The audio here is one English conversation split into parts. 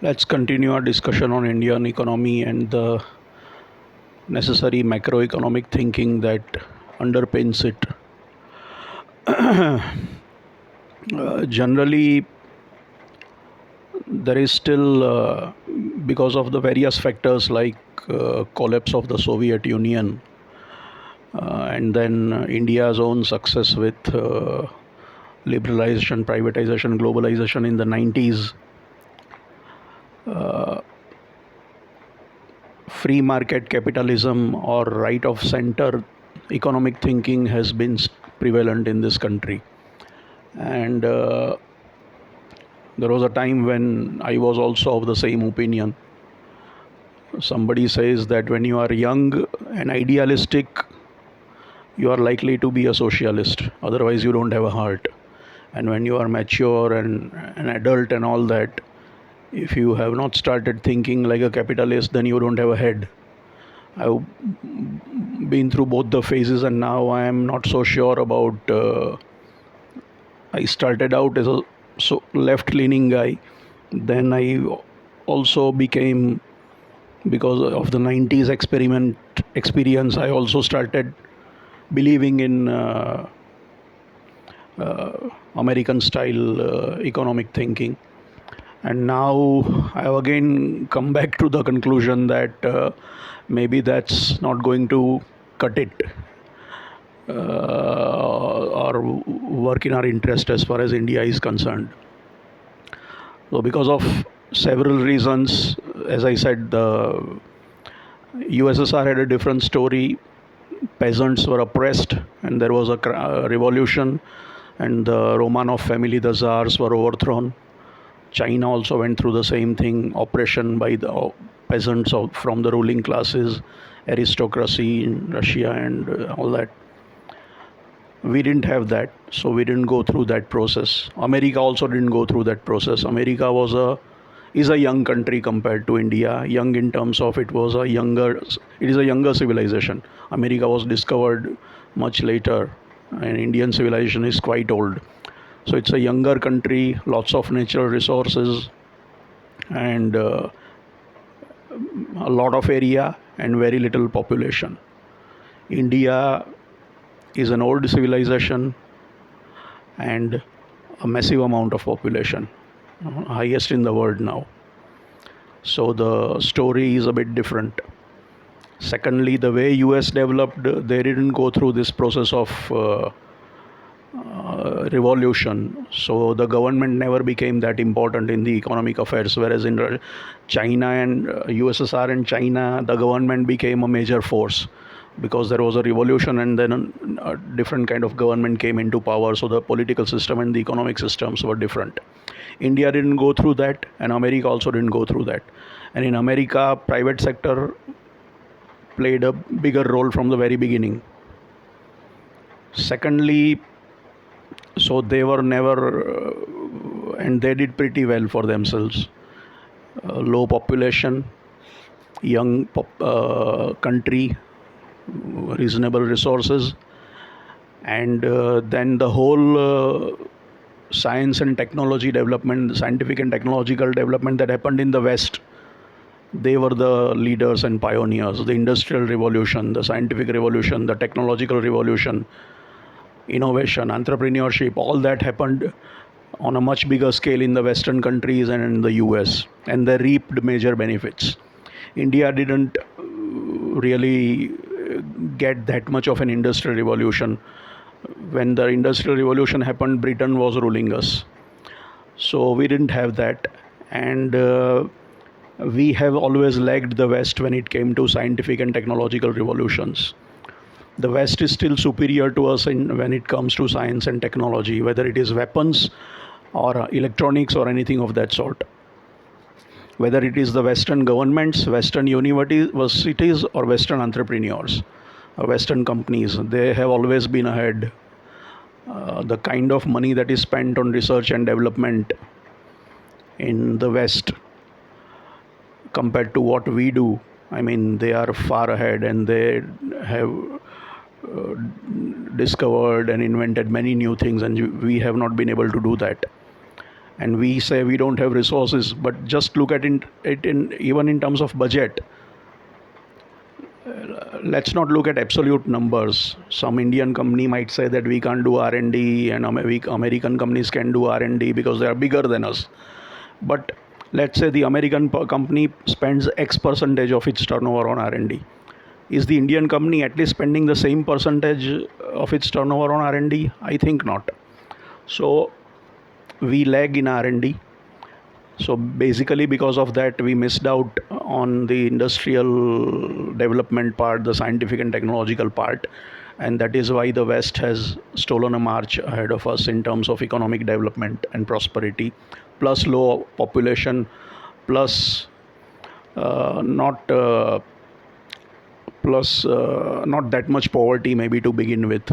Let's continue our discussion on Indian economy and the necessary macroeconomic thinking that underpins it. Generally, there is still, because of the various factors like collapse of the Soviet Union and then India's own success with liberalization, privatization, globalization in the 90s, free market capitalism or right of center economic thinking has been prevalent in this country. And there was a time when I was also of the same opinion. Somebody says that when you are young and idealistic, you are likely to be a socialist, otherwise, you don't have a heart. And when you are mature and an adult and all that, if you have not started thinking like a capitalist, then you don't have a head. I've been through both the phases, and now I am not so sure about. I started out as a left-leaning guy, then I also became, because of the 90s experiment experience, I also started believing in American style economic thinking. And now I have again come back to the conclusion that maybe that's not going to cut it or work in our interest as far as India is concerned. So, because of several reasons, as I said, the USSR had a different story. Peasants were oppressed, and there was a revolution, and the Romanov family, the Tsars, were overthrown. China also went through the same thing, oppression by the peasants from the ruling classes, aristocracy in Russia, and all that. We didn't have that, so we didn't go through that process. America also didn't go through that process. America is a young country compared to India. Young in terms of it is a younger civilization. America was discovered much later, and Indian civilization is quite old. So it's a younger country, lots of natural resources, and a lot of area and very little population. India is an old civilization and a massive amount of population, highest in the world now. So the story is a bit different. Secondly, the way US developed, they didn't go through this process of revolution. So the government never became that important in the economic affairs, whereas in China and USSR and China, the government became a major force because there was a revolution, and then a different kind of government came into power. So the political system and the economic systems were different. India didn't go through that, and America also didn't go through that. And in America, private sector played a bigger role from the very beginning. Secondly, so they were never, and they did pretty well for themselves. Low population, young country, reasonable resources, and then the whole science and technology development, scientific and technological development that happened in the West. They were the leaders and pioneers. The industrial revolution, the scientific revolution, the technological revolution, innovation, entrepreneurship, all that happened on a much bigger scale in the Western countries and in the US, and they reaped major benefits. India didn't really get that much of an industrial revolution. When the industrial revolution happened, Britain was ruling us. So we didn't have that. And we have always lagged the West when it came to scientific and technological revolutions. The West is still superior to us when it comes to science and technology, whether it is weapons or electronics or anything of that sort. Whether it is the Western governments, Western universities, or Western entrepreneurs, or Western companies, they have always been ahead. The kind of money that is spent on research and development in the West compared to what we do, I mean, they are far ahead, and they have discovered and invented many new things, and we have not been able to do that. and we say we don't have resources, but just look at it in even in terms of budget. Let's not look at absolute numbers. Some Indian company might say that we can't do R&D, and American companies can do R&D because they are bigger than us. But let's say the American company spends X percentage of its turnover on R&D. Is the Indian company at least spending the same percentage of its turnover on R&D? I think not. So we lag in R&D. So basically, because of that, we missed out on the industrial development part, the scientific and technological part, and that is why the West has stolen a march ahead of us in terms of economic development and prosperity, plus low population, plus not not that much poverty maybe to begin with.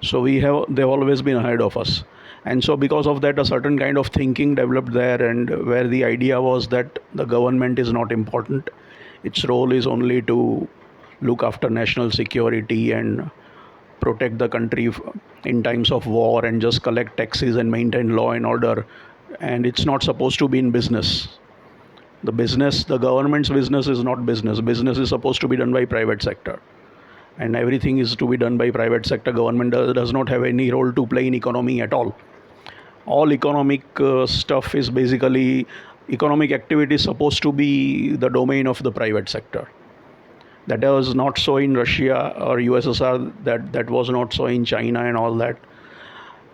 So they've always been ahead of us, and so because of that, a certain kind of thinking developed there, and where the idea was that the government is not important, its role is only to look after national security and protect the country in times of war, and just collect taxes and maintain law and order, and it's not supposed to be in business. The government's business is not business. Business is supposed to be done by private sector, and everything is to be done by private sector. Government does not have any role to play in economy at all economic stuff is basically, economic activity is supposed to be the domain of the private sector. That was not so in Russia or USSR, that was not so in China and all that.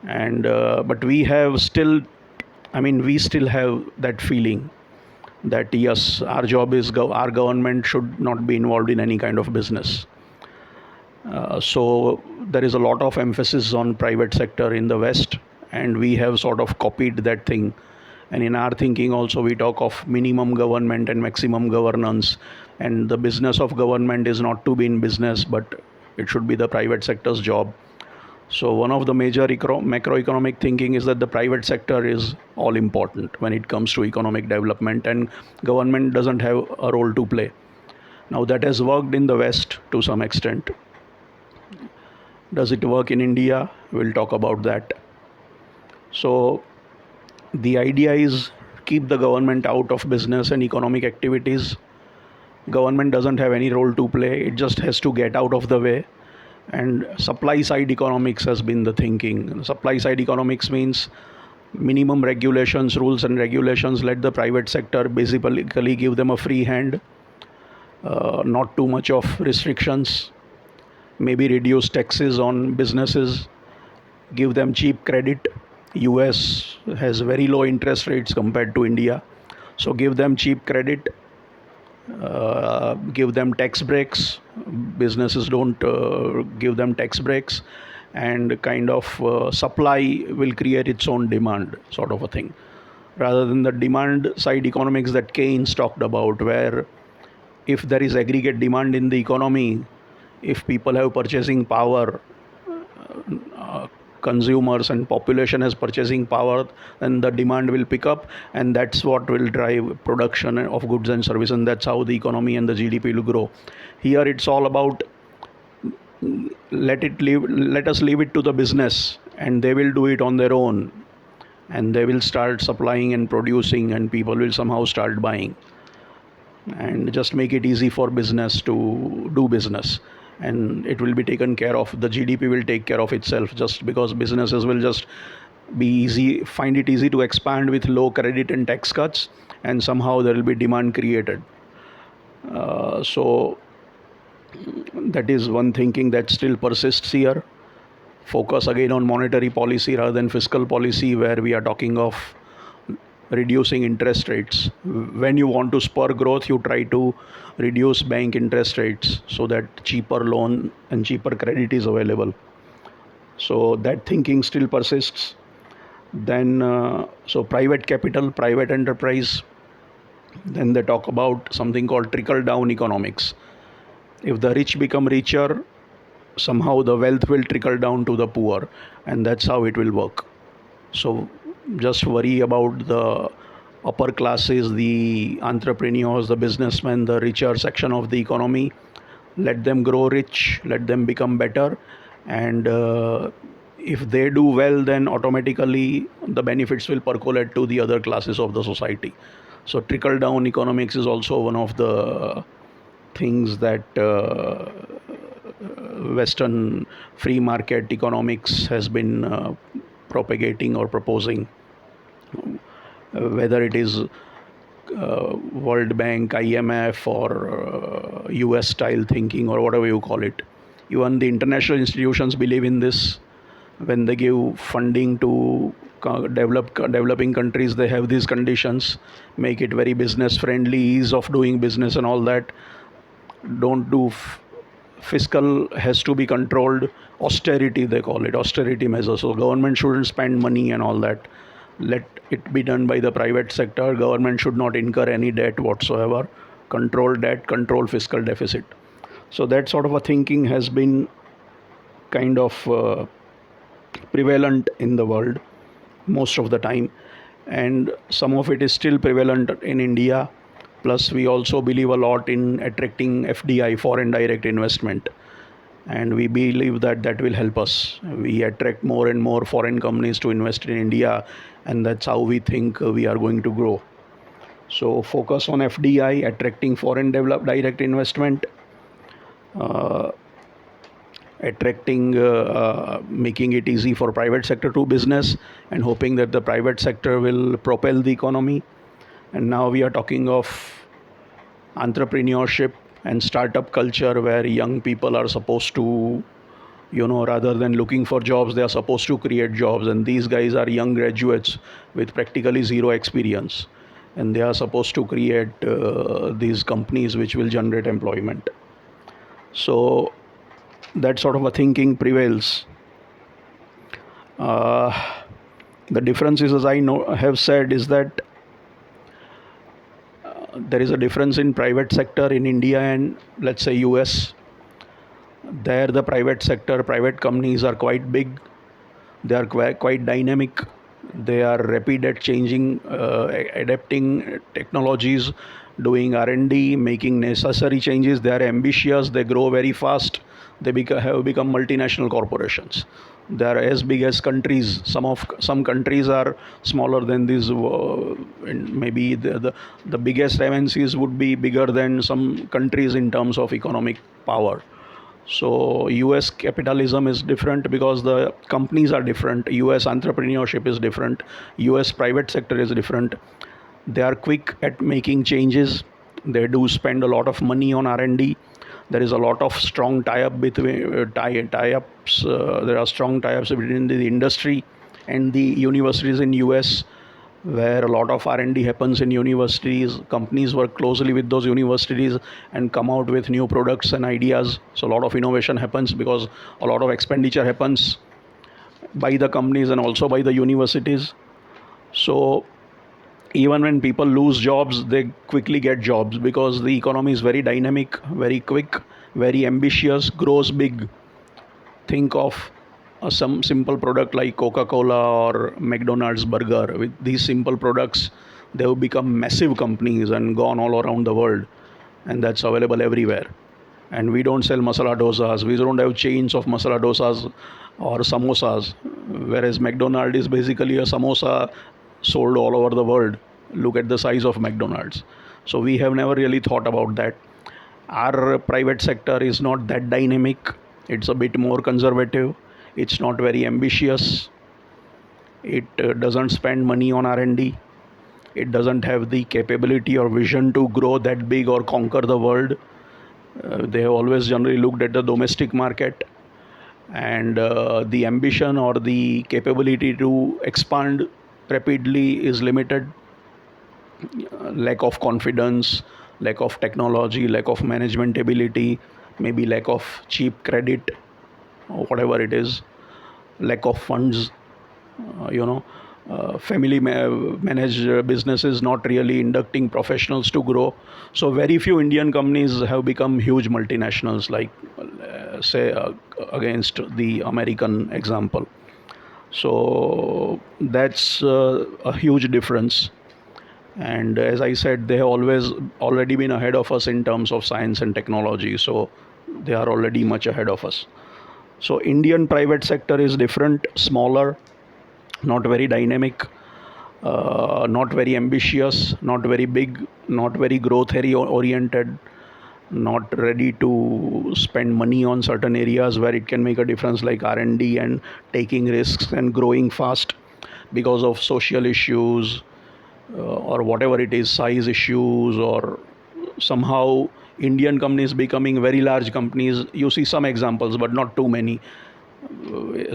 And but we have still, we still have that feeling that yes, our job is our government should not be involved in any kind of business. So there is a lot of emphasis on private sector in the West, and we have sort of copied that thing. And in our thinking also, we talk of minimum government and maximum governance, and the business of government is not to be in business, but it should be the private sector's job. So one of the major macroeconomic thinking is that the private sector is all important when it comes to economic development, and government doesn't have a role to play. Now that has worked in the West to some extent. Does it work in India? We'll talk about that. So the idea is keep the government out of business and economic activities. Government doesn't have any role to play. It just has to get out of the way. And supply side economics has been the thinking. Supply side economics means minimum regulations, rules and regulations. Let the private sector basically give them a free hand. Not too much of restrictions. Maybe reduce taxes on businesses. Give them cheap credit. US has very low interest rates compared to India. So give them cheap credit. Give them tax breaks. Businesses don't give them tax breaks, and kind of supply will create its own demand, sort of a thing, rather than the demand side economics that Keynes talked about, where if there is aggregate demand in the economy, if people have purchasing power, consumers and population has purchasing power, then the demand will pick up, and that's what will drive production of goods and services, and that's how the economy and the GDP will grow. Here it's all about let us leave it to the business, and they will do it on their own, and they will start supplying and producing, and people will somehow start buying, and just make it easy for business to do business, and it will be taken care of. The GDP will take care of itself, just because businesses will just find it easy to expand with low credit and tax cuts, and somehow there will be demand created. So that is one thinking that still persists here. Focus again on monetary policy rather than fiscal policy, where we are talking of reducing interest rates. When you want to spur growth, you try to reduce bank interest rates so that cheaper loan and cheaper credit is available. So that thinking still persists. Then so private capital, private enterprise. Then they talk about something called trickle down economics. If the rich become richer, somehow the wealth will trickle down to the poor, and that's how it will work. So just worry about the upper classes, the entrepreneurs, the businessmen, the richer section of the economy. Let them grow rich, let them become better, and if they do well, then automatically the benefits will percolate to the other classes of the society. So trickle down economics is also one of the things that Western free market economics has been propagating or proposing, whether it is World Bank, IMF, or US style thinking, or whatever you call it. Even the international institutions believe in this. When they give funding to developing countries, they have these conditions: make it very business friendly, ease of doing business, and all that. Don't do fiscal has to be controlled. Austerity, they call it, austerity measures. So government shouldn't spend money and all that. Let it be done by the private sector. Government should not incur any debt whatsoever. Control debt, control fiscal deficit. So that sort of a thinking has been kind of prevalent in the world most of the time, and some of it is still prevalent in India. Plus, we also believe a lot in attracting FDI, foreign direct investment, and we believe that that will help us. We attract more and more foreign companies to invest in India, and that's how we think we are going to grow. So, focus on FDI, attracting foreign developed direct investment, uh, making it easy for private sector to business, and hoping that the private sector will propel the economy. And now we are talking of entrepreneurship and startup culture, where young people are supposed to, rather than looking for jobs, they are supposed to create jobs. And these guys are young graduates with practically zero experience, and they are supposed to create these companies which will generate employment. So that sort of a thinking prevails. The difference is, as I have said, is that there is a difference in private sector in India and, let's say, US. There the private sector, private companies are quite big. They are quite dynamic. They are rapid at changing, adapting technologies, doing R&D, making necessary changes. They are ambitious. They grow very fast. They have become multinational corporations. They are as big as countries. Some countries are smaller than these. And maybe the biggest MNCs would be bigger than some countries in terms of economic power. So US capitalism is different because the companies are different. US entrepreneurship is different. US private sector is different. They are quick at making changes. They do spend a lot of money on R&D. There is a lot of strong tie-up between tie-ups. There are strong tie-ups between the industry and the universities in US, where a lot of R&D happens in universities. Companies work closely with those universities and come out with new products and ideas. So a lot of innovation happens because a lot of expenditure happens by the companies and also by the universities. So even when people lose jobs, they quickly get jobs because the economy is very dynamic, very quick, very ambitious, grows big. Think of some simple product like Coca-Cola or McDonald's burger. With these simple products, they have become massive companies and gone all around the world, and that's available everywhere. And we don't sell masala dosas. We don't have chains of masala dosas or samosas, whereas McDonald's is basically a samosa sold all over the world. Look at the size of McDonald's. So we have never really thought about that. Our private sector is not that dynamic. It's a bit more conservative. It's not very ambitious. It doesn't spend money on R&D. It doesn't have the capability or vision to grow that big or conquer the world. They have always generally looked at the domestic market, and the ambition or the capability to expand rapidly is limited. Lack of confidence, lack of technology, lack of management ability, maybe lack of cheap credit, or whatever it is, lack of funds, family managed businesses not really inducting professionals to grow. So very few Indian companies have become huge multinationals, like say against the American example. So that's a huge difference. And as I said, they have already been ahead of us in terms of science and technology. So they are already much ahead of us. So Indian private sector is different, smaller, not very dynamic, not very ambitious, not very big, not very growth oriented, not ready to spend money on certain areas where it can make a difference, like R&D and taking risks and growing fast because of social issues, or whatever it is, size issues, or somehow Indian companies becoming very large companies. You see some examples, but not too many.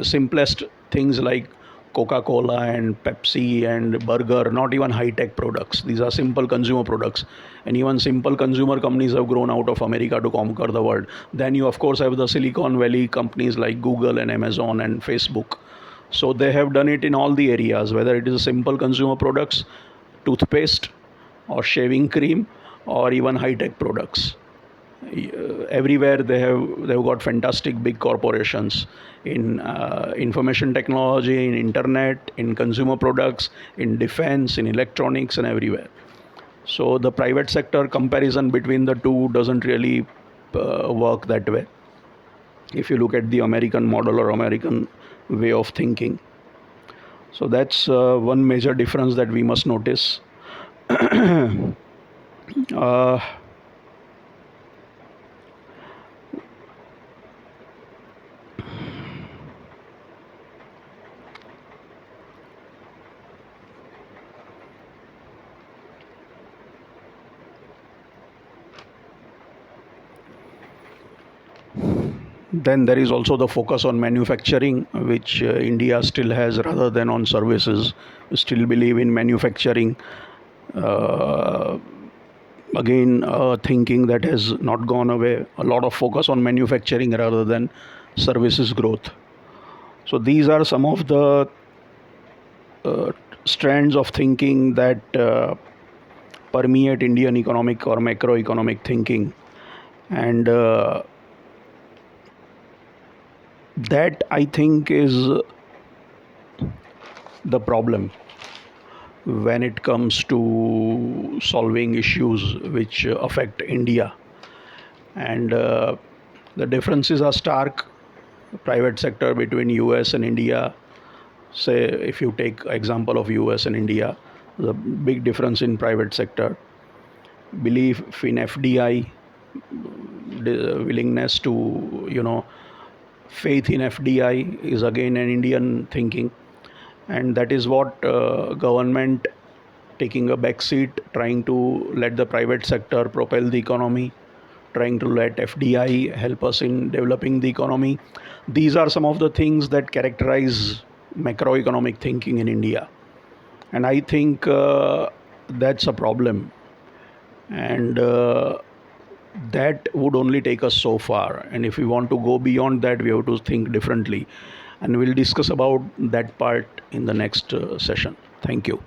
Simplest things like Coca-Cola and Pepsi and burger, not even high-tech products. These are simple consumer products. And even simple consumer companies have grown out of America to conquer the world. Then you, of course, have the Silicon Valley companies like Google and Amazon and Facebook. So they have done it in all the areas, whether it is simple consumer products, toothpaste, or shaving cream, or even high-tech products. Everywhere they've got fantastic big corporations in information technology, in internet, in consumer products, in defense, in electronics, and everywhere. So the private sector comparison between the two doesn't really work that way if you look at the American model or American way of thinking. So that's one major difference that we must notice. uh, Then there is also the focus on manufacturing, which India still has rather than on services. We still believe in manufacturing. Uh, Again, thinking that has not gone away. A lot of focus on manufacturing rather than services growth. So these are some of the uh, strands of thinking that permeate Indian economic or macroeconomic thinking. And that, I think, is the problem when it comes to solving issues which affect India. And the differences are stark. Private sector between US and India, say if you take example of US and India, the big difference in private sector, belief in FDI, willingness to, faith in FDI is again an Indian thinking, and that is what government taking a back seat, trying to let the private sector propel the economy, trying to let FDI help us in developing the economy. These are some of the things that characterize macroeconomic thinking in India, and I think that's a problem, and that would only take us so far. And if we want to go beyond that, we have to think differently, and we'll discuss about that part in the next session. Thank you.